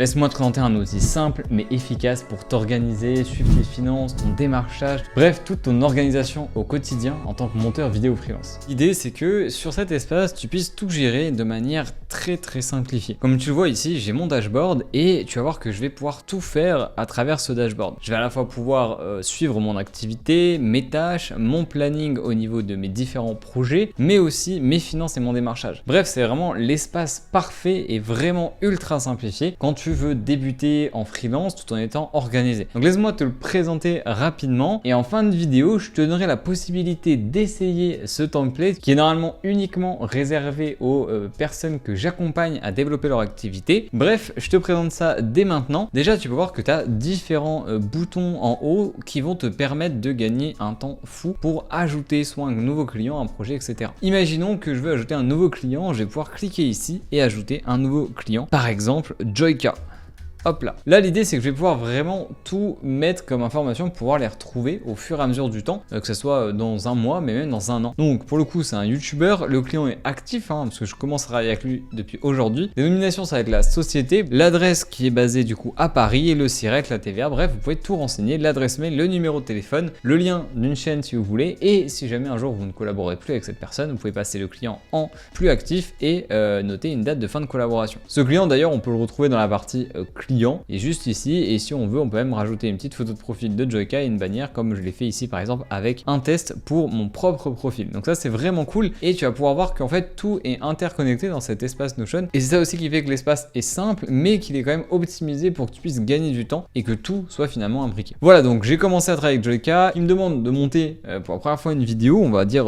Laisse-moi te présenter un outil simple mais efficace pour t'organiser, suivre tes finances, ton démarchage, bref, toute ton organisation au quotidien en tant que monteur vidéo freelance. L'idée c'est que sur cet espace, tu puisses tout gérer de manière très simplifiée. Comme tu le vois ici, j'ai mon dashboard et tu vas voir que je vais pouvoir tout faire à travers ce dashboard. Je vais à la fois pouvoir suivre mon activité, mes tâches, mon planning au niveau de mes différents projets, mais aussi mes finances et mon démarchage. Bref, c'est vraiment l'espace parfait et vraiment ultra simplifié quand tu veux débuter en freelance tout en étant organisé. Donc laisse-moi te le présenter rapidement et en fin de vidéo, je te donnerai la possibilité d'essayer ce template qui est normalement uniquement réservé aux personnes que j'accompagne à développer leur activité. Bref, je te présente ça dès maintenant. Déjà, tu peux voir que tu as différents boutons en haut qui vont te permettre de gagner un temps fou pour ajouter soit un nouveau client, un projet, etc. Imaginons que je veux ajouter un nouveau client, je vais pouvoir cliquer ici et ajouter un nouveau client, par exemple Joyka. Hop là. Là, l'idée, c'est que je vais pouvoir vraiment tout mettre comme information pour pouvoir les retrouver au fur et à mesure du temps, que ce soit dans un mois, mais même dans un an. Donc, pour le coup, c'est un YouTuber. Le client est actif, parce que je commence à travailler avec lui depuis aujourd'hui. Les nominations, ça va être la société, l'adresse qui est basée du coup à Paris et le SIRET, la TVA. Bref, vous pouvez tout renseigner, l'adresse mail, le numéro de téléphone, le lien d'une chaîne si vous voulez. Et si jamais un jour vous ne collaborez plus avec cette personne, vous pouvez passer le client en plus actif et noter une date de fin de collaboration. Ce client, d'ailleurs, on peut le retrouver dans la partie client et juste ici, et si on veut on peut même rajouter une petite photo de profil de Joyka et une bannière comme je l'ai fait ici par exemple avec un test pour mon propre profil. Donc ça c'est vraiment cool et tu vas pouvoir voir qu'en fait tout est interconnecté dans cet espace Notion et c'est ça aussi qui fait que l'espace est simple mais qu'il est quand même optimisé pour que tu puisses gagner du temps et que tout soit finalement imbriqué. Voilà, donc j'ai commencé à travailler avec Joyka. Il me demande de monter pour la première fois une vidéo, on va dire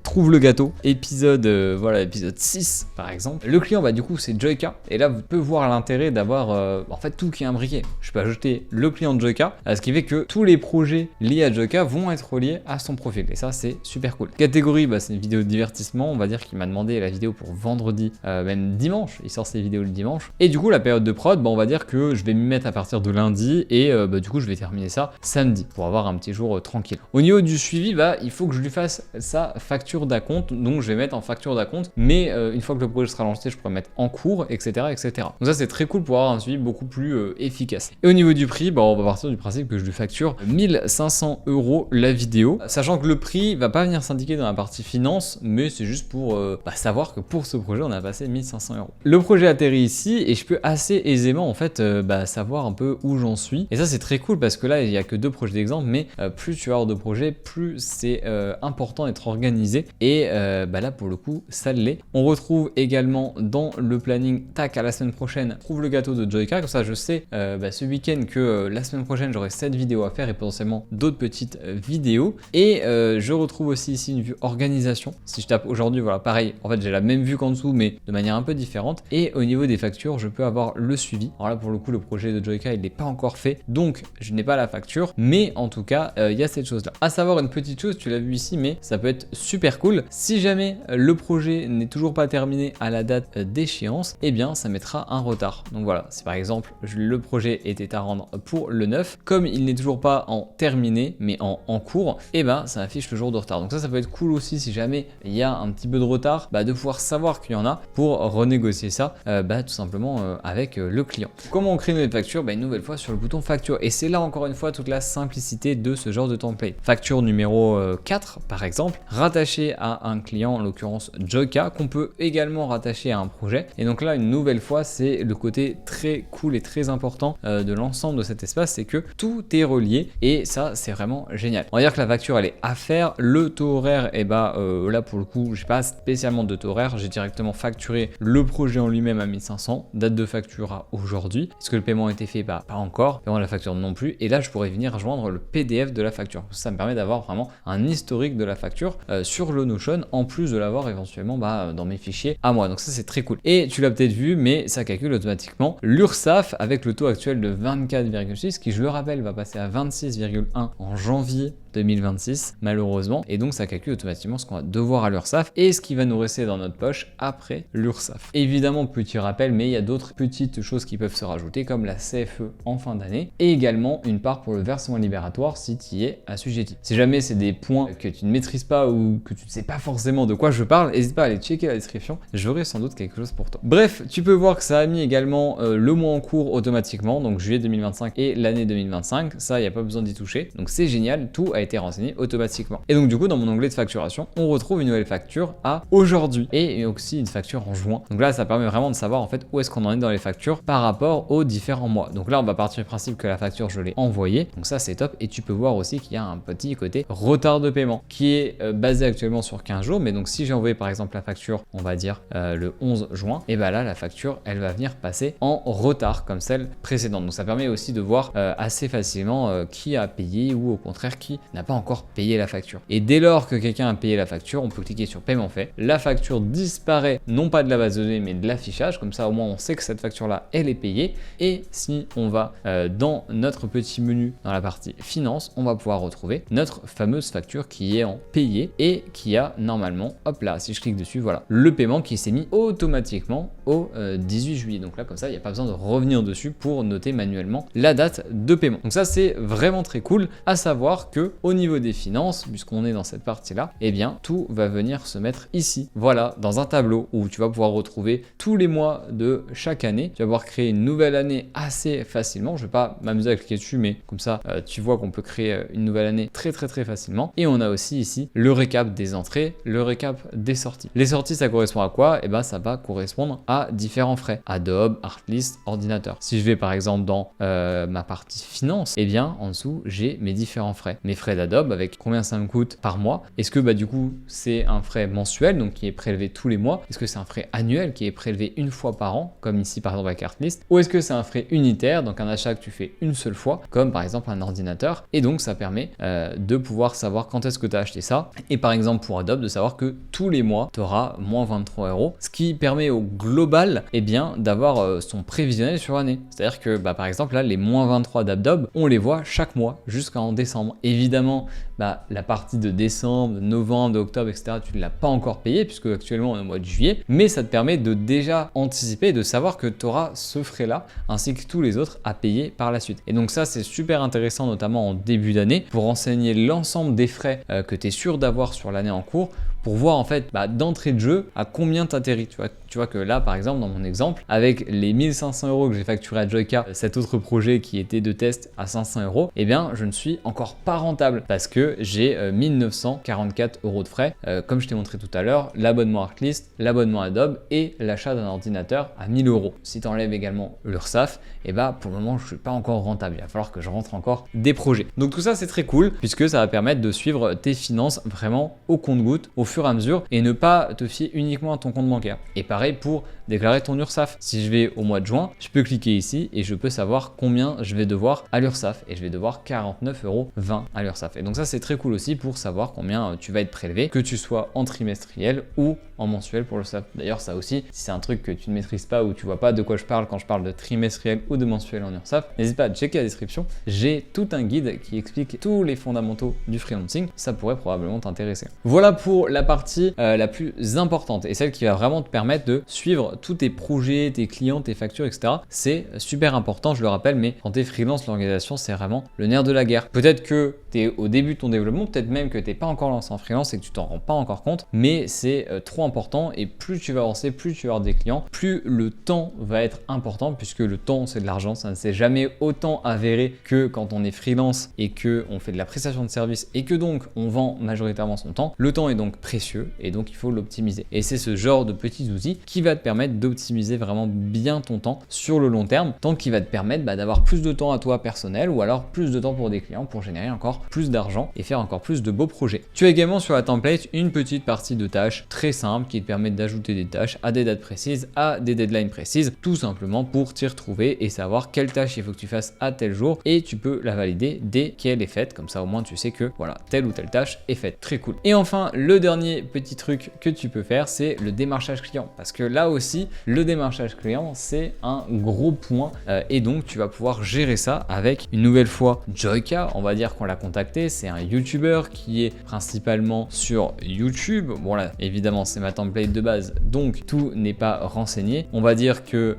trouve le gâteau, épisode voilà, épisode 6 par exemple. Le client bah du coup c'est Joyka et là vous pouvez voir l'intérêt d'avoir en fait tout qui est imbriqué. Je peux ajouter le client de Joyka, ce qui fait que tous les projets liés à Joyka vont être reliés à son profil et ça c'est super cool. Catégorie, bah, c'est une vidéo de divertissement, on va dire qu'il m'a demandé la vidéo pour vendredi, même dimanche, il sort ses vidéos le dimanche. Et du coup la période de prod, bah, on va dire que je vais m'y mettre à partir de lundi et bah, du coup je vais terminer ça samedi pour avoir un petit jour tranquille. Au niveau du suivi, bah, il faut que je lui fasse sa facture d'acompte, donc je vais mettre en facture d'acompte, mais une fois que le projet sera lancé, je pourrai mettre en cours, etc. etc. Donc ça c'est très cool pour avoir un suivi beaucoup plus efficace. Et au niveau du prix, bah, on va partir du principe que je lui facture 1500 € la vidéo, sachant que le prix va pas venir s'indiquer dans la partie finance, mais c'est juste pour savoir que pour ce projet on a passé 1500 €. Le projet atterrit ici et je peux assez aisément en fait savoir un peu où j'en suis. Et ça c'est très cool parce que là il y a que 2 projets d'exemple, mais plus tu vas avoir de projets, plus c'est important d'être organisé. Et là pour le coup ça l'est. On retrouve également dans le planning, tac, à la semaine prochaine, trouve le gâteau de Joyka, comme ça je sais ce week-end que la semaine prochaine j'aurai cette vidéo à faire et potentiellement d'autres petites vidéos. Et je retrouve aussi ici une vue organisation. Si je tape aujourd'hui, voilà, pareil, en fait j'ai la même vue qu'en dessous mais de manière un peu différente. Et au niveau des factures, je peux avoir le suivi. Alors là pour le coup le projet de Joyka il n'est pas encore fait, donc je n'ai pas la facture, mais en tout cas il y a cette chose là. À savoir une petite chose, tu l'as vu ici, mais ça peut être super cool. Si jamais le projet n'est toujours pas terminé à la date d'échéance, eh bien ça mettra un retard. Donc voilà, si par exemple le projet était à rendre pour le 9, comme il n'est toujours pas en terminé mais en cours, et ça affiche le jour de retard. Donc ça peut être cool aussi si jamais il y a un petit peu de retard, de pouvoir savoir qu'il y en a pour renégocier ça tout simplement avec le client. Comment on crée une nouvelle facture? Une nouvelle fois sur le bouton facture, et c'est là encore une fois toute la simplicité de ce genre de template. Facture numéro 4 par exemple, rattachée à un client, en l'occurrence Joyka, qu'on peut également rattacher à un projet. Et donc là une nouvelle fois c'est le côté très cool et très important de l'ensemble de cet espace, c'est que tout est relié et ça c'est vraiment génial. On va dire que la facture elle est à faire, le taux horaire, et là pour le coup j'ai pas spécialement de taux horaire, j'ai directement facturé le projet en lui-même à 1500, date de facture à aujourd'hui. Est-ce que le paiement a été fait? Pas encore, paiement de la facture non plus, et là je pourrais venir joindre le PDF de la facture. Ça me permet d'avoir vraiment un historique de la facture sur le Notion, en plus de l'avoir éventuellement dans mes fichiers à moi. Donc ça c'est très cool. Et tu l'as peut-être vu, mais ça calcule automatiquement l'URSSAF avec le taux actuel de 24,6 qui, je le rappelle, va passer à 26,1 en janvier 2026 malheureusement, et donc ça calcule automatiquement ce qu'on va devoir à l'URSSAF et ce qui va nous rester dans notre poche après l'URSSAF. Évidemment, petit rappel, mais il y a d'autres petites choses qui peuvent se rajouter comme la CFE en fin d'année et également une part pour le versement libératoire si tu y es assujetti. Si jamais c'est des points que tu ne maîtrises pas ou que tu ne sais pas forcément de quoi je parle, n'hésite pas à aller checker la description, j'aurai sans doute quelque chose pour toi. Bref, tu peux voir que ça a mis également le mois en cours cours automatiquement, donc juillet 2025 et l'année 2025, ça il n'y a pas besoin d'y toucher, donc c'est génial, tout a été renseigné automatiquement. Et donc du coup dans mon onglet de facturation, on retrouve une nouvelle facture à aujourd'hui et aussi une facture en juin. Donc là ça permet vraiment de savoir en fait où est-ce qu'on en est dans les factures par rapport aux différents mois. Donc là on va partir du principe que la facture je l'ai envoyée, donc ça c'est top. Et tu peux voir aussi qu'il y a un petit côté retard de paiement qui est basé actuellement sur 15 jours, mais donc si j'ai envoyé par exemple la facture, on va dire le 11 juin, et ben là la facture elle va venir passer en retard comme celle précédente. Donc ça permet aussi de voir assez facilement qui a payé ou au contraire qui n'a pas encore payé la facture. Et dès lors que quelqu'un a payé la facture, on peut cliquer sur paiement fait, la facture disparaît non pas de la base de données mais de l'affichage, comme ça au moins on sait que cette facture là elle est payée. Et si on va dans notre petit menu dans la partie finance, on va pouvoir retrouver notre fameuse facture qui est en payé et qui a normalement, hop là, si je clique dessus, voilà, le paiement qui s'est mis automatiquement au 18 juillet. Donc là, comme ça, il n'y a pas besoin de revenir dessus pour noter manuellement la date de paiement. Donc ça, c'est vraiment très cool, à savoir que au niveau des finances, puisqu'on est dans cette partie-là, eh bien, tout va venir se mettre ici. Voilà, dans un tableau où tu vas pouvoir retrouver tous les mois de chaque année. Tu vas pouvoir créer une nouvelle année assez facilement. Je ne vais pas m'amuser à cliquer dessus, mais comme ça, tu vois qu'on peut créer une nouvelle année très facilement. Et on a aussi ici le récap des entrées, le récap des sorties. Les sorties, ça correspond à quoi? Et ben, ça va correspondre à différents frais. Adobe, Artlist, ordinateur. Si je vais par exemple dans ma partie finance, et bien en dessous, j'ai mes différents frais. Mes frais d'Adobe avec combien ça me coûte par mois. Est-ce que bah du coup, c'est un frais mensuel, donc qui est prélevé tous les mois? Est-ce que c'est un frais annuel qui est prélevé une fois par an, comme ici par exemple avec Artlist? Ou est-ce que c'est un frais unitaire, donc un achat que tu fais une seule fois, comme par exemple un ordinateur? Et donc ça permet de pouvoir savoir quand est-ce que tu as acheté ça. Et par exemple pour Adobe, de savoir que tous les mois, tu auras moins 23 €, ce qui permet au global eh bien, d'avoir son prévisionnel sur l'année. C'est-à-dire que bah, par exemple là, les moins 23 d'Adobe, on les voit chaque mois jusqu'en décembre. Évidemment, bah, la partie de décembre, de novembre, d'octobre, etc., tu ne l'as pas encore payé puisque actuellement on est au mois de juillet, mais ça te permet de déjà anticiper et de savoir que tu auras ce frais-là ainsi que tous les autres à payer par la suite. Et donc ça, c'est super intéressant, notamment en début d'année, pour renseigner l'ensemble des frais que tu es sûr d'avoir sur l'année en cours, pour voir en fait bah, d'entrée de jeu à combien t'atterris. Tu vois que là par exemple dans mon exemple, avec les 1500 € que j'ai facturé à Joyka, cet autre projet qui était de test à 500 €, eh bien je ne suis encore pas rentable parce que j'ai 1944 € de frais, comme je t'ai montré tout à l'heure, l'abonnement Artlist, l'abonnement Adobe et l'achat d'un ordinateur à 1000 €. Si tu enlèves également l'URSSAF, et bah pour le moment je suis pas encore rentable, il va falloir que je rentre encore des projets. Donc tout ça c'est très cool puisque ça va permettre de suivre tes finances vraiment au compte-gouttes, au fur et à mesure et ne pas te fier uniquement à ton compte bancaire. Et pareil pour déclarer ton URSSAF. Si je vais au mois de juin, je peux cliquer ici et je peux savoir combien je vais devoir à l'URSSAF et je vais devoir 49,20 € à l'URSSAF. Et donc ça c'est très cool aussi pour savoir combien tu vas être prélevé, que tu sois en trimestriel ou en mensuel pour l'URSSAF. D'ailleurs ça aussi, si c'est un truc que tu ne maîtrises pas ou tu vois pas de quoi je parle quand je parle de trimestriel ou de mensuel en URSSAF, n'hésite pas à checker la description. J'ai tout un guide qui explique tous les fondamentaux du freelancing. Ça pourrait probablement t'intéresser. Voilà pour la partie la plus importante et celle qui va vraiment te permettre de suivre tous tes projets, tes clients, tes factures, etc. C'est super important, je le rappelle, mais quand tu es freelance, l'organisation, c'est vraiment le nerf de la guerre. Peut-être que tu es au début de ton développement, peut-être même que tu n'es pas encore lancé en freelance et que tu t'en rends pas encore compte, mais c'est trop important et plus tu vas avancer, plus tu vas avoir des clients, plus le temps va être important puisque le temps, c'est de l'argent, ça ne s'est jamais autant avéré que quand on est freelance et que on fait de la prestation de service et que donc on vend majoritairement son temps. Le temps est donc précieux et donc il faut l'optimiser. Et c'est ce genre de petits outils qui va te permettre d'optimiser vraiment bien ton temps sur le long terme, tant qu'il va te permettre d'avoir plus de temps à toi personnel ou alors plus de temps pour des clients pour générer encore plus d'argent et faire encore plus de beaux projets. Tu as également sur la template une petite partie de tâches très simple qui te permet d'ajouter des tâches à des dates précises, à des deadlines précises, tout simplement pour t'y retrouver et savoir quelle tâche il faut que tu fasses à tel jour et tu peux la valider dès qu'elle est faite, comme ça au moins tu sais que voilà, telle ou telle tâche est faite. Très cool. Et enfin, le dernier petit truc que tu peux faire, c'est le démarchage client, parce que là aussi, le démarchage client, c'est un gros point et donc tu vas pouvoir gérer ça avec une nouvelle fois Joyka. On va dire qu'on l'a contacté, c'est un YouTuber qui est principalement sur YouTube. Bon là, évidemment, c'est ma ma template de base, donc tout n'est pas renseigné. On va dire que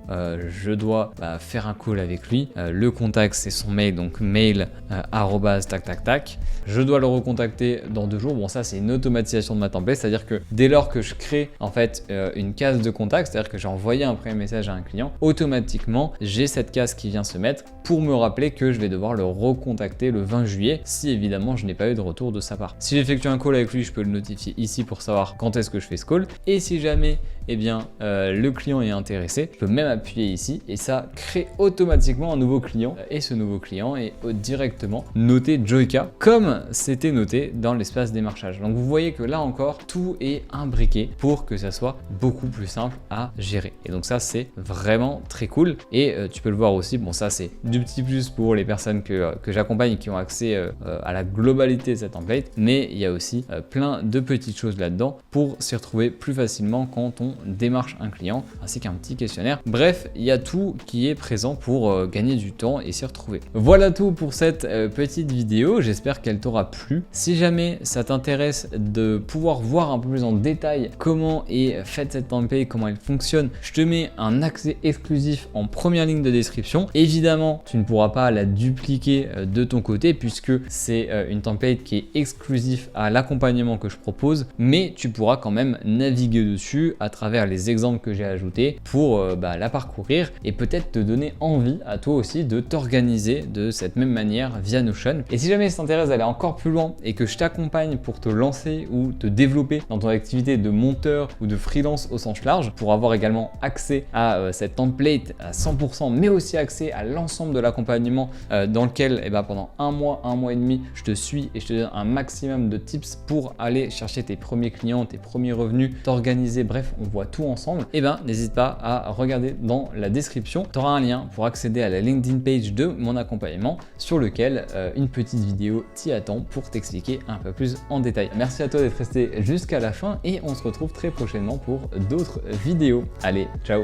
je dois faire un call avec lui. Le contact, c'est son mail, donc mail tac tac tac. Je dois le recontacter dans 2 jours. Bon, ça c'est une automatisation de ma template, c'est-à-dire que dès lors que je crée en fait une case de contact, c'est-à-dire que j'ai envoyé un premier message à un client, automatiquement j'ai cette case qui vient se mettre pour me rappeler que je vais devoir le recontacter le 20 juillet si évidemment je n'ai pas eu de retour de sa part. Si j'effectue un call avec lui, je peux le notifier ici pour savoir quand est-ce que je fais ce call, et si jamais le client est intéressé, je peux même appuyer ici et ça crée automatiquement un nouveau client, et ce nouveau client est directement noté Joica comme c'était noté dans l'espace démarchage. Donc vous voyez que là encore tout est imbriqué pour que ça soit beaucoup plus simple à gérer, et donc ça c'est vraiment très cool. Et tu peux le voir aussi, bon ça c'est du petit plus pour les personnes que j'accompagne qui ont accès à la globalité de cette template, mais il y a aussi plein de petites choses là-dedans pour s'y retrouver plus facilement quand on démarche un client, ainsi qu'un petit questionnaire. Bref, il y a tout qui est présent pour gagner du temps et s'y retrouver. Voilà tout pour cette petite vidéo, j'espère qu'elle t'aura plu. Si jamais ça t'intéresse de pouvoir voir un peu plus en détail comment est faite cette template, comment elle fonctionne, je te mets un accès exclusif en première ligne de description. Évidemment, tu ne pourras pas la dupliquer de ton côté puisque c'est une template qui est exclusive à l'accompagnement que je propose, mais tu pourras quand même naviguer dessus à travers les exemples que j'ai ajoutés pour la parcourir et peut-être te donner envie à toi aussi de t'organiser de cette même manière via Notion. Et si jamais ça t'intéresse d'aller encore plus loin et que je t'accompagne pour te lancer ou te développer dans ton activité de monteur ou de freelance au sens large, pour avoir également accès à cette template à 100%, mais aussi accès à l'ensemble de l'accompagnement dans lequel pendant un mois et demi, je te suis et je te donne un maximum de tips pour aller chercher tes premiers clients, tes premiers revenus, t'organiser, bref, on voit tout ensemble, n'hésite pas à regarder dans la description. Tu auras un lien pour accéder à la LinkedIn page de mon accompagnement sur lequel une petite vidéo t'y attend pour t'expliquer un peu plus en détail. Merci à toi d'être resté jusqu'à la fin et on se retrouve très prochainement pour d'autres vidéos. Allez, ciao!